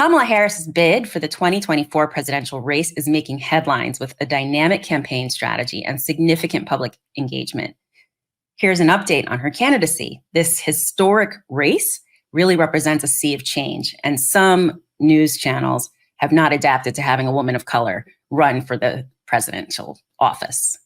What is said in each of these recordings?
Kamala Harris's bid for the 2024 presidential race is making headlines with a dynamic campaign strategy and significant public engagement. Here's an update on her candidacy. This historic race really represents a sea of change, and some news channels have not adapted to having a woman of color run for the presidential office.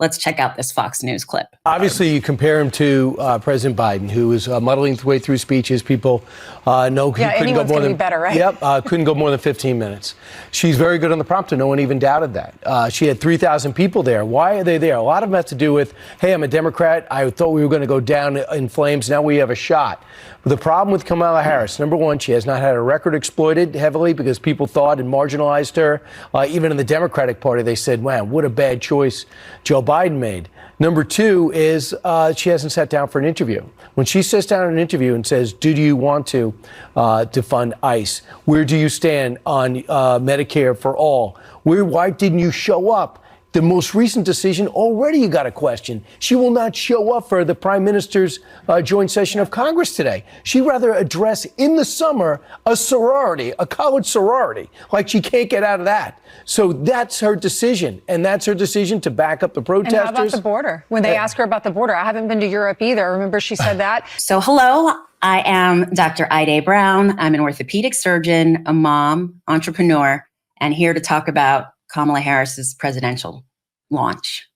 Let's check out this Fox News clip. Obviously, you compare him to President Biden, who is muddling his way through speeches. People know he couldn't go more than better, right? Yep, couldn't go more than 15 minutes. She's very good on the prompter. No one even doubted that. She had 3,000 people there. Why are they there? A lot of them have to do with, hey, I'm a Democrat. I thought we were going to go down in flames. Now we have a shot. But the problem with Kamala Harris, number one, she has not had her record exploited heavily because people thought and marginalized her. Even in the Democratic Party, they said, wow, what a bad choice Joe Biden made. Number two is she hasn't sat down for an interview. When she sits down in an interview and says, do you want to defund ICE? Where do you stand on Medicare for all? Why didn't you show up? The most recent decision, already you got a question. She will not show up for the Prime Minister's joint session of Congress today. She'd rather address in the summer a sorority, a college sorority, like she can't get out of that. So that's her decision, and that's her decision to back up the protesters. And how about the border? When they ask her about the border, I haven't been to Europe either. Remember she said that? So hello, I am Dr. Iday Brown. I'm an orthopedic surgeon, a mom, entrepreneur, and here to talk about Kamala Harris's presidential launch.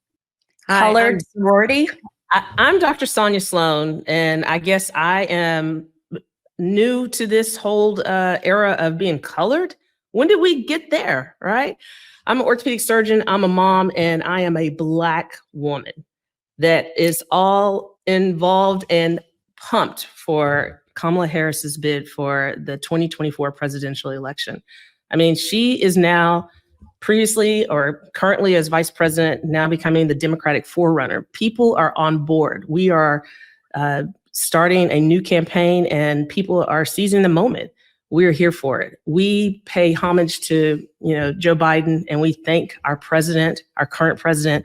Colored sorority. I'm Dr. Sonia Sloan, and I guess I am new to this whole era of being colored. When did we get there, right? I'm an orthopedic surgeon, I'm a mom, and I am a Black woman that is all involved and pumped for Kamala Harris's bid for the 2024 presidential election. I mean, she is now previously or currently as vice president, now becoming the Democratic forerunner. People are on board. We are starting a new campaign and people are seizing the moment. We're here for it. We pay homage to, Joe Biden, and we thank our president, our current president,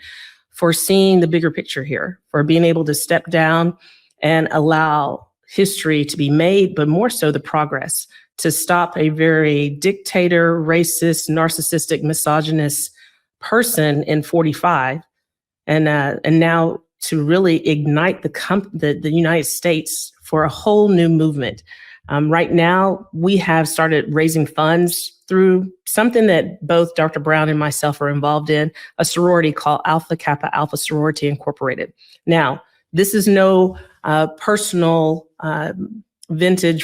for seeing the bigger picture here, for being able to step down and allow history to be made, but more so the progress, to stop a very dictator, racist, narcissistic, misogynist person in 45, and now to really ignite the United States for a whole new movement. Right now, we have started raising funds through something that both Dr. Brown and myself are involved in, a sorority called Kappa Alpha Sorority Incorporated. Now, this is no personal venting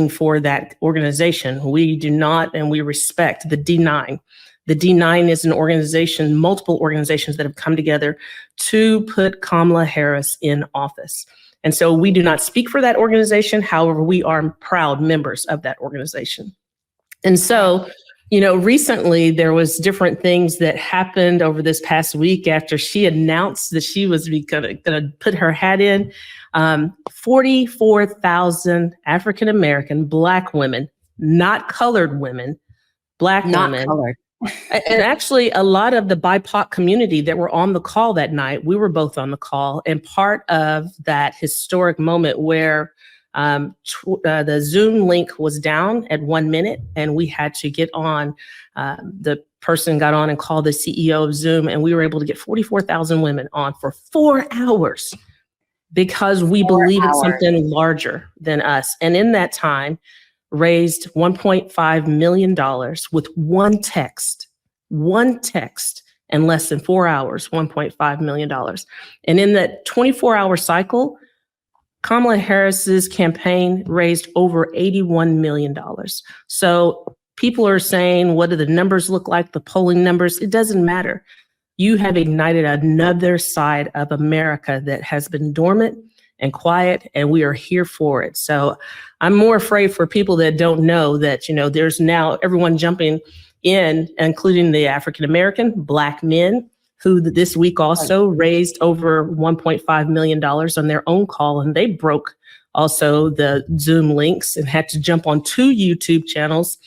for that organization. We do not, and we respect the D9. The D9 is an organization, multiple organizations that have come together to put Kamala Harris in office. And so we do not speak for that organization. However, we are proud members of that organization. And so, recently there was different things that happened over this past week after she announced that she was gonna put her hat in. 44,000 African-American Black women, not colored women, Black women. Colored. And actually a lot of the BIPOC community that were on the call that night, we were both on the call, and part of that historic moment where the Zoom link was down at 1 minute and we had to get on, the person got on and called the CEO of Zoom, and we were able to get 44,000 women on for 4 hours because we believe in something larger than us. And in that time, raised $1.5 million with one text in less than 4 hours, $1.5 million. And in that 24-hour cycle, Kamala Harris's campaign raised over $81 million. So people are saying, what do the numbers look like, the polling numbers? It doesn't matter. You have ignited another side of America that has been dormant and quiet, and we are here for it. So I'm more afraid for people that don't know that, there's now everyone jumping in, including the African-American, Black men, who this week also raised over $1.5 million on their own call, and they broke also the Zoom links and had to jump on 2 YouTube channels.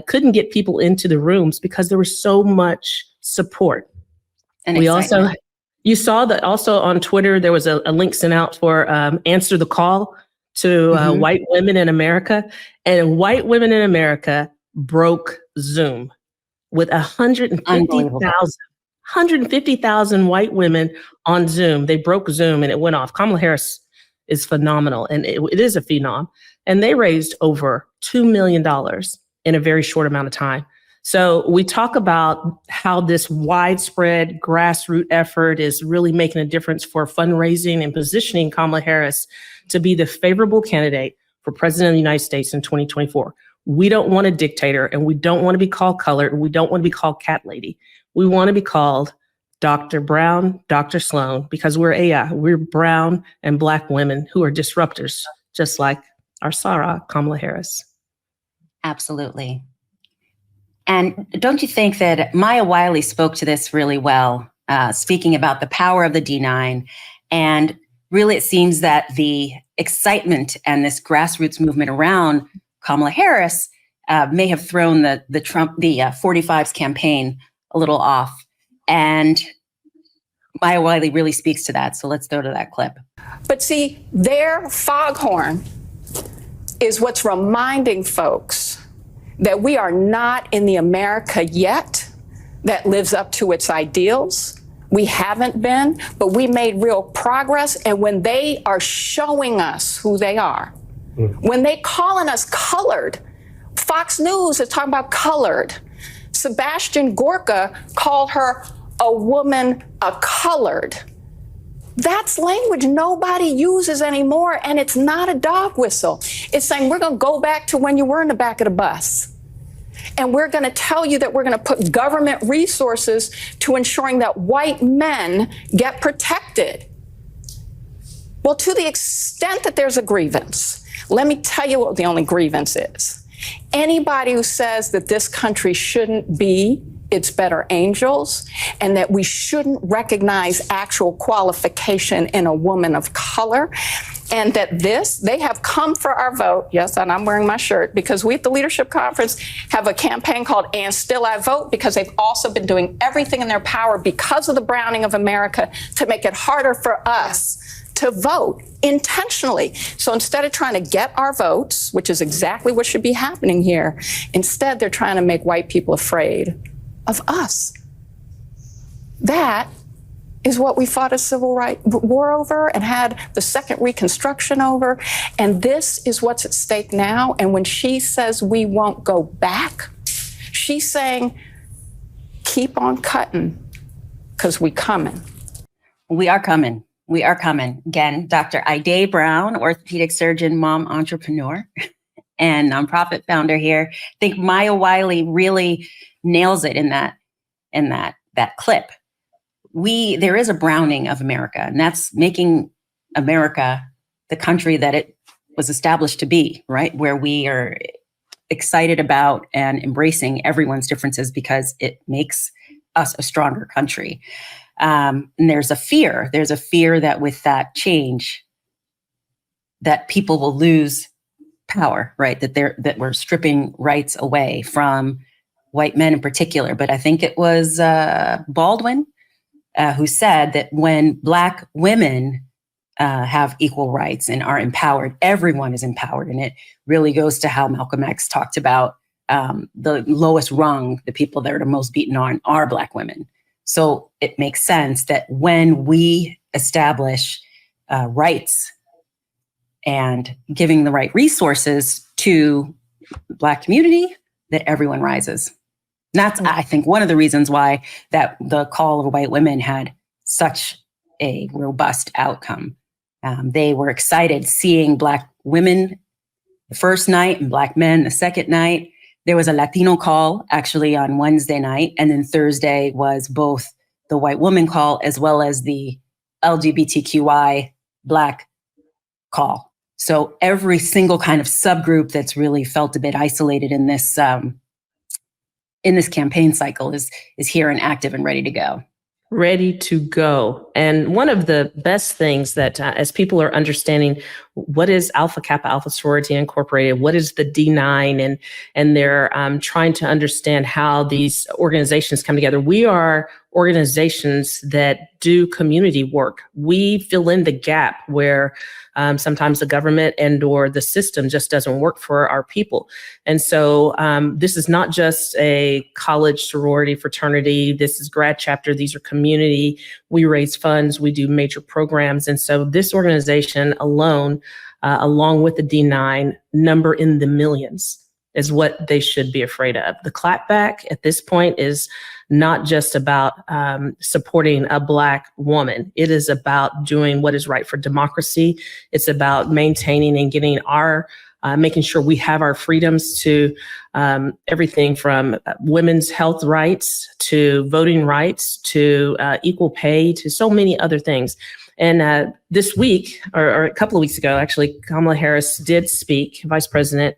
Couldn't get people into the rooms because there was so much support. And we also, you saw that also on Twitter, there was a link sent out for Answer the Call. to white women in America, and white women in America broke Zoom with 150,000 white women on Zoom. They broke Zoom and it went off. Kamala Harris is phenomenal, and it is a phenom. And they raised over $2 million in a very short amount of time. So we talk about how this widespread grassroots effort is really making a difference for fundraising and positioning Kamala Harris to be the favorable candidate for President of the United States in 2024. We don't want a dictator, and we don't want to be called colored, and we don't want to be called cat lady. We want to be called Dr. Brown, Dr. Sloan, because we're eh-yah. We're brown and Black women who are disruptors, just like our Sarah, Kamala Harris. Absolutely. And don't you think that Maya Wiley spoke to this really well, speaking about the power of the D9? And really, it seems that the excitement and this grassroots movement around Kamala Harris may have thrown the 45's campaign a little off. And Maya Wiley really speaks to that. So let's go to that clip. But see, their foghorn is what's reminding folks that we are not in the America yet that lives up to its ideals. We haven't been, but we made real progress. And when they are showing us who they are, when they calling us colored, Fox News is talking about colored. Sebastian Gorka called her a woman of colored. That's language nobody uses anymore, and it's not a dog whistle. It's saying we're going to go back to when you were in the back of the bus. And we're going to tell you that we're going to put government resources to ensuring that white men get protected. Well, to the extent that there's a grievance, let me tell you what the only grievance is. Anybody who says that this country shouldn't be its better angels and that we shouldn't recognize actual qualification in a woman of color, and that they have come for our vote. Yes, and I'm wearing my shirt because we at the Leadership Conference have a campaign called And Still I Vote, because they've also been doing everything in their power because of the browning of America to make it harder for us to vote intentionally. So instead of trying to get our votes, which is exactly what should be happening here, instead they're trying to make white people afraid of us. That is what we fought a civil rights war over and had the second Reconstruction over. And this is what's at stake now. And when she says we won't go back, she's saying, keep on cutting, because we coming. We are coming. We are coming. Again, Dr. Iday Brown, orthopedic surgeon, mom entrepreneur, and nonprofit founder here. I think Maya Wiley really nails it in that clip. There is a browning of America, and that's making America the country that it was established to be, right? Where we are excited about and embracing everyone's differences because it makes us a stronger country. And there's a fear that with that change, that people will lose power, right? That we're stripping rights away from white men in particular. But I think it was Baldwin who said that when Black women have equal rights and are empowered, everyone is empowered. And it really goes to how Malcolm X talked about the lowest rung, the people that are the most beaten on, are Black women. So it makes sense that when we establish rights and giving the right resources to the Black community, that everyone rises. And that's, I think, one of the reasons why that the call of white women had such a robust outcome. They were excited seeing Black women the first night and Black men the second night. There was a Latino call actually on Wednesday night, and then Thursday was both the white woman call as well as the LGBTQI Black call. So every single kind of subgroup that's really felt a bit isolated in this campaign cycle is here and active and ready to go. Ready to go. And one of the best things that as people are understanding what is Alpha Kappa Alpha Sorority Incorporated, what is the D9, and they're trying to understand how these organizations come together. We are organizations that do community work. We fill in the gap where sometimes the government or the system just doesn't work for our people. And so this is not just a college sorority fraternity. This is grad chapter. These are community. We raise funds. We do major programs. And so this organization alone, along with the D9, number in the millions is what they should be afraid of. The clapback at this point is not just about supporting a Black woman. It is about doing what is right for democracy. It's about maintaining and getting our, making sure we have our freedoms to everything from women's health rights to voting rights to equal pay to so many other things. And this week, or a couple of weeks ago, actually, Kamala Harris did speak, Vice President,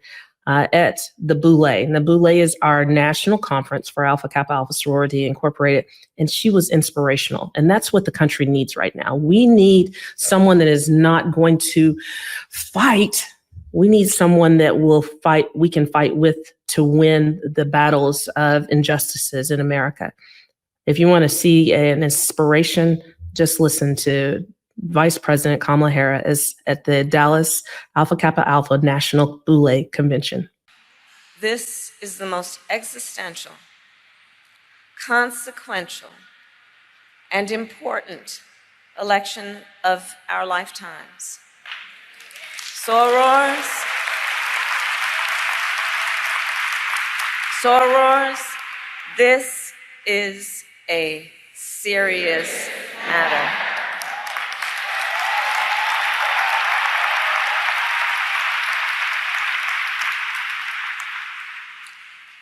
at the Boule. And the Boule is our national conference for Kappa Alpha Sorority Incorporated. And she was inspirational. And that's what the country needs right now. We need someone that is not going to fight. We need someone that will fight, we can fight with to win the battles of injustices in America. If you want to see an inspiration, just listen to Vice President Kamala Harris at the Dallas Kappa Alpha National Boule Convention. This is the most existential, consequential, and important election of our lifetimes. Sorors, this is a serious matter.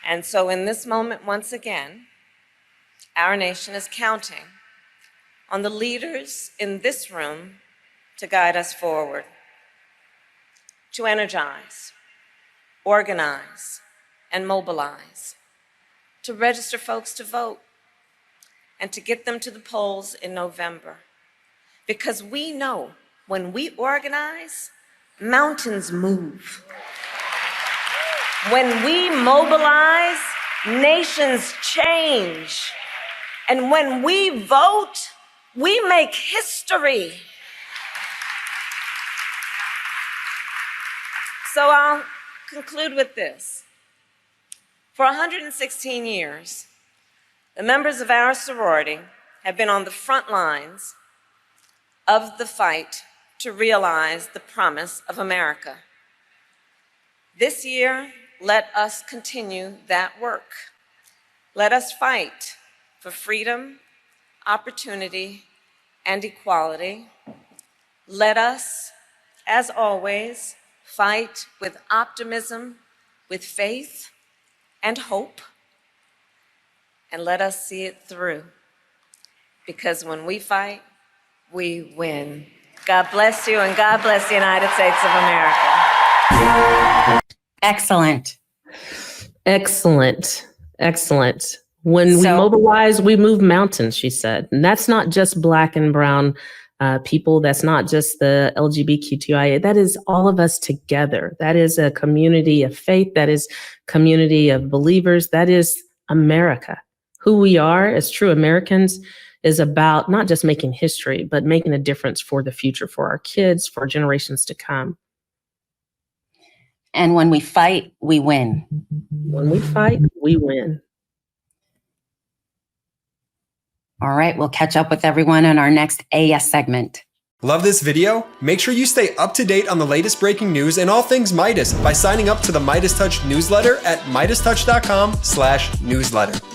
And so in this moment, once again, our nation is counting on the leaders in this room to guide us forward, to energize, organize, and mobilize, to register folks to vote, and to get them to the polls in November. Because we know when we organize, mountains move. When we mobilize, nations change. And when we vote, we make history. So I'll conclude with this. For 116 years, the members of our sorority have been on the front lines of the fight to realize the promise of America. This year, let us continue that work. Let us fight for freedom, opportunity, and equality. Let us, as always, fight with optimism, with faith, and hope. And let us see it through. Because when we fight, we win. God bless you, and God bless the United States of America. Excellent. Excellent. Excellent. When we mobilize, we move mountains, she said. And that's not just Black and brown people. That's not just the LGBTQIA. That is all of us together. That is a community of faith. That is community of believers. That is America. Who we are as true Americans is about not just making history, but making a difference for the future, for our kids, for generations to come. And when we fight, we win. When we fight, we win. All right, we'll catch up with everyone in our next eh-yah segment. Love this video? Make sure you stay up to date on the latest breaking news and all things Meidas by signing up to the MeidasTouch newsletter at MeidasTouch.com/newsletter.